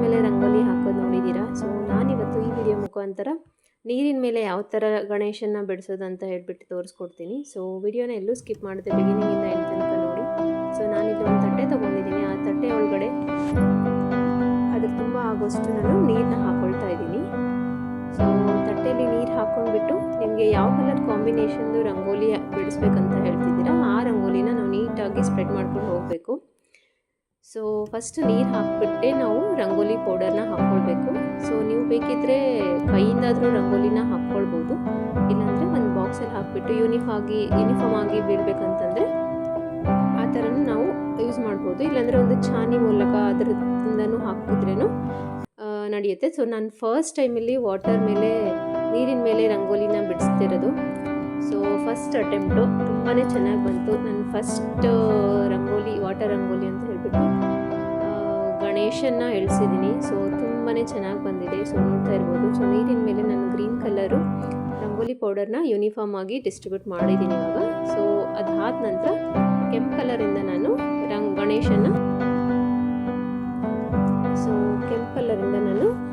ಮೇಲೆ ರಂಗೋಲಿ ಹಾಕೋದು ನೋಡಿದ್ದೀರಾ. ಸೊ ನಾನಿವತ್ತು ಈ ವಿಡಿಯೋ ಮುಖಾಂತರ ನೀರಿನ ಮೇಲೆ ಯಾವ ಥರ ಗಣೇಶನ ಬಿಡಿಸೋದು ಅಂತ ಹೇಳ್ಬಿಟ್ಟು ತೋರಿಸ್ಕೊಡ್ತೀನಿ. ಸೊ ವಿಡಿಯೋನ ಎಲ್ಲೂ ಸ್ಕಿಪ್ ಮಾಡದೆ ಬಿಗಿನಿಂಗಿಂದ ಎಂಡ್ ತನಕ ನೋಡಿ. ಸೊ ನಾನಿಲ್ಲಿ ಒಂದು ತಟ್ಟೆ ತೊಗೊಂಡಿದ್ದೀನಿ. ಆ ತಟ್ಟೆ ಒಳಗಡೆ ಅದ್ರ ತುಂಬ ಆಗೋಷ್ಟು ನಾನು ನೀರನ್ನ ಹಾಕ್ಕೊಳ್ತಾ ಇದ್ದೀನಿ. ಸೊ ತಟ್ಟೆಯಲ್ಲಿ ನೀರು ಹಾಕ್ಕೊಂಡ್ಬಿಟ್ಟು ನಿಮಗೆ ಯಾವ ಕಲರ್ ಕಾಂಬಿನೇಷನ್ದು ರಂಗೋಲಿ ಬಿಡಿಸ್ಬೇಕಂತ ಹೇಳ್ತಿದ್ದೀರಾ ಆ ರಂಗೋಲಿನ ನಾವು ನೀಟಾಗಿ ಸ್ಪ್ರೆಡ್ ಮಾಡ್ಕೊಂಡು ಹೋಗಬೇಕು. ಸೊ ಫಸ್ಟ್ ನೀರು ಹಾಕಿಬಿಟ್ಟೆ ನಾವು ರಂಗೋಲಿ ಪೌಡರ್ನ ಹಾಕ್ಕೊಳ್ಬೇಕು. ಸೊ ನೀವು ಬೇಕಿದ್ದರೆ ಕೈಯಿಂದಾದರೂ ರಂಗೋಲಿನ ಹಾಕ್ಕೊಳ್ಬೋದು, ಇಲ್ಲಾಂದರೆ ಒಂದು ಬಾಕ್ಸಲ್ಲಿ ಹಾಕಿಬಿಟ್ಟು ಯೂನಿಫಾರ್ಮ್ ಆಗಿ ಬೀಳಬೇಕಂತಂದರೆ ಆ ಥರನೂ ನಾವು ಯೂಸ್ ಮಾಡ್ಬೋದು. ಇಲ್ಲಾಂದರೆ ಒಂದು ಛಾನಿ ಮೂಲಕ ಅದರಿಂದನೂ ಹಾಕಿದ್ರೂ ನಡೆಯುತ್ತೆ. ಸೊ ನಾನು ಫಸ್ಟ್ ಟೈಮಲ್ಲಿ ನೀರಿನ ಮೇಲೆ ರಂಗೋಲಿನ ಬಿಡಿಸ್ತಿರೋದು. ಸೊ ಫಸ್ಟ್ ಅಟೆಂಪ್ಟು ತುಂಬಾ ಚೆನ್ನಾಗಿ ಬಂತು. ನನ್ನ ಫಸ್ಟ್ ವಾಟರ್ ರಂಗೋಲಿ ಅಂತ ಹೇಳ್ಬಿಟ್ಟು ಗಣೇಶನ್ನ ಇಳಿಸಿದ್ದೀನಿ. ಸೊ ತುಂಬಾ ಚೆನ್ನಾಗಿ ಬಂದಿದೆ. ಸೊ ನೋಡ್ತಾ ಇರ್ಬೋದು. ಸೊ ನೀರಿನ ಮೇಲೆ ನಾನು ಗ್ರೀನ್ ಕಲರು ರಂಗೋಲಿ ಪೌಡರ್ನ ಯೂನಿಫಾರ್ಮ್ ಆಗಿ ಡಿಸ್ಟ್ರಿಬ್ಯೂಟ್ ಮಾಡಿದ್ದೀನಿ ಇವಾಗ. ಸೊ ಅದಾದ ನಂತರ ಕೆಂಪು ಕಲರಿಂದ ನಾನು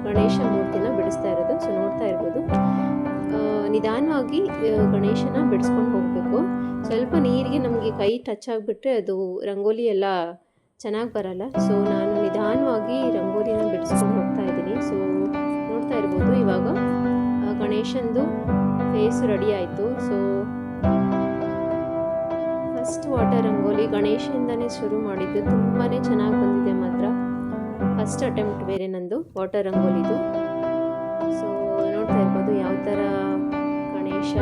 ಗಣೇಶ ಮೂರ್ತಿನ ಬಿಡಿಸ್ತಾ ಇರೋದು. ಸೊ ನೋಡ್ತಾ ಇರ್ಬೋದು. ನಿಧಾನವಾಗಿ ಗಣೇಶನ ಬಿಡಿಸ್ಕೊಂಡು ಹೋಗಬೇಕು. ಸ್ವಲ್ಪ ನೀರಿಗೆ ನಮಗೆ ಕೈ ಟಚ್ ಆಗಿಬಿಟ್ರೆ ಅದು ರಂಗೋಲಿ ಎಲ್ಲ ಚೆನ್ನಾಗಿ ಬರಲ್ಲ. ಸೊ ನಾನು ನಿಧಾನವಾಗಿ ರಂಗೋಲಿನ ಬಿಡಿಸ್ಕೊಂಡು ಹೋಗ್ತಾ ಇದ್ದೀನಿ. ಸೊ ನೋಡ್ತಾ ಇರ್ಬೋದು. ಇವಾಗ ಗಣೇಶಂದು ಫೇಸ್ ರೆಡಿ ಆಯಿತು. ಸೊ ಫಸ್ಟ್ ವಾಟರ್ ರಂಗೋಲಿ ಗಣೇಶದಿಂದನೇ ಶುರು ಮಾಡಿದ್ದು. ತುಂಬಾ ಚೆನ್ನಾಗಿ ಬಂದಿದೆ ಮಾತ್ರ. ಫಸ್ಟ್ ಅಟೆಂಪ್ಟ್ ಬೇರೆ ನಂದು ವಾಟರ್ ರಂಗೋಲಿದು. ಸೊ ನೋಡ್ತಾ ಇರ್ಬೋದು ಯಾವ ಥರ ಗಣೇಶ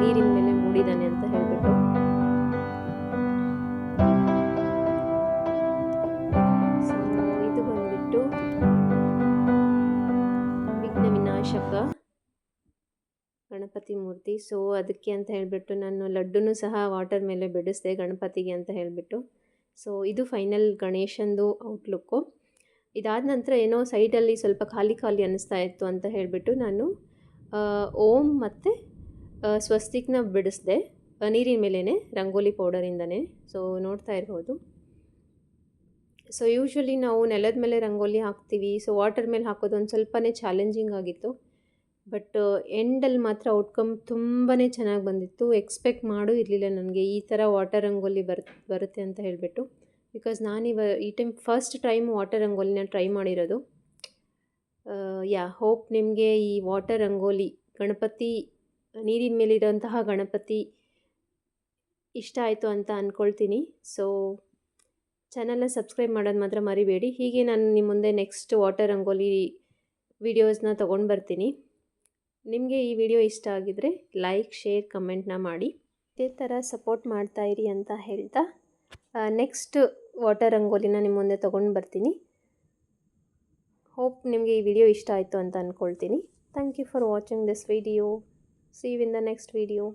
ನೀರಿನ ಮೇಲೆ ಮೂಡಿದ್ದಾನೆ ಅಂತ ಹೇಳ್ಬಿಟ್ಟು. ಸೊ ಇದು ಬಂದ್ಬಿಟ್ಟು ವಿಘ್ನ ವಿನಾಶಕ ಗಣಪತಿ ಮೂರ್ತಿ. ಸೊ ಅದಕ್ಕೆ ಅಂತ ಹೇಳ್ಬಿಟ್ಟು ನಾನು ಲಡ್ಡುನೂ ಸಹ ವಾಟರ್ ಮೇಲೆ ಬಿಡಿಸ್ದೆ ಗಣಪತಿಗೆ ಅಂತ ಹೇಳಿಬಿಟ್ಟು. ಸೊ ಇದು ಫೈನಲ್ ಗಣೇಶಂದು ಔಟ್ಲುಕ್ಕು. ಇದಾದ ನಂತರ ಏನೋ ಸೈಡಲ್ಲಿ ಸ್ವಲ್ಪ ಖಾಲಿ ಅನ್ನಿಸ್ತಾ ಇತ್ತು ಅಂತ ಹೇಳಿಬಿಟ್ಟು ನಾನು ಓಂ ಮತ್ತು ಸ್ವಸ್ತಿಕ್ನ ಬಿಡಿಸ್ದೆ ನೀರಿನ ಮೇಲೇ ರಂಗೋಲಿ ಪೌಡರಿಂದನೇ. ಸೊ ನೋಡ್ತಾ ಇರ್ಬೋದು. ಸೊ ಯೂಶ್ವಲಿ ನಾವು ನೆಲದ ಮೇಲೆ ರಂಗೋಲಿ ಹಾಕ್ತೀವಿ. ಸೊ ವಾಟರ್ ಮೇಲೆ ಹಾಕೋದು ಒಂದು ಸ್ವಲ್ಪನೇ ಚಾಲೆಂಜಿಂಗ್ ಆಗಿತ್ತು. ಬಟ್ ಎಂಡಲ್ಲಿ ಮಾತ್ರ ಔಟ್ಕಮ್ ತುಂಬಾ ಚೆನ್ನಾಗಿ ಬಂದಿತ್ತು. ಎಕ್ಸ್ಪೆಕ್ಟ್ ಮಾಡೂ ಇರಲಿಲ್ಲ ನನಗೆ ಈ ಥರ ವಾಟರ್ ರಂಗೋಲಿ ಬರುತ್ತೆ ಅಂತ ಹೇಳಿಬಿಟ್ಟು. ಬಿಕಾಸ್ ಈ ಟೈಮ್ ಫಸ್ಟ್ ಟೈಮ್ ವಾಟರ್ ರಂಗೋಲಿನ ಟ್ರೈ ಮಾಡಿರೋದು. ಹೋಪ್ ನಿಮಗೆ ಈ ವಾಟರ್ ರಂಗೋಲಿ ಗಣಪತಿ ನೀರಿನ ಮೇಲಿರೋಂತಹ ಗಣಪತಿ ಇಷ್ಟ ಆಯಿತು ಅಂತ ಅಂದ್ಕೊಳ್ತೀನಿ. ಸೊ ಚಾನಲ್ನ ಸಬ್ಸ್ಕ್ರೈಬ್ ಮಾಡೋದು ಮಾತ್ರ ಮರಿಬೇಡಿ. ಹೀಗೆ ನಾನು ನಿಮ್ಮ ಮುಂದೆ ನೆಕ್ಸ್ಟ್ ವಾಟರ್ ರಂಗೋಲಿ ವಿಡಿಯೋಸ್ನ ತೊಗೊಂಡು ಬರ್ತೀನಿ. ನಿಮಗೆ ಈ ವಿಡಿಯೋ ಇಷ್ಟ ಆಗಿದರೆ ಲೈಕ್, ಶೇರ್, ಕಮೆಂಟ್ನ ಮಾಡಿ. ಇದೇ ಥರ ಸಪೋರ್ಟ್ ಮಾಡ್ತಾಯಿರಿ ಅಂತ ಹೇಳ್ತಾ ನೆಕ್ಸ್ಟ್ ವಾಟರ್ ರಂಗೋಲಿನ ನಿಮ್ಮ ಮುಂದೆ ತೊಗೊಂಡು ಬರ್ತೀನಿ. ಹೋಪ್ ನಿಮಗೆ ಈ ವಿಡಿಯೋ ಇಷ್ಟ ಆಯಿತು ಅಂತ ಅಂದ್ಕೊಳ್ತೀನಿ. Thank you for watching this video. See you in the next video.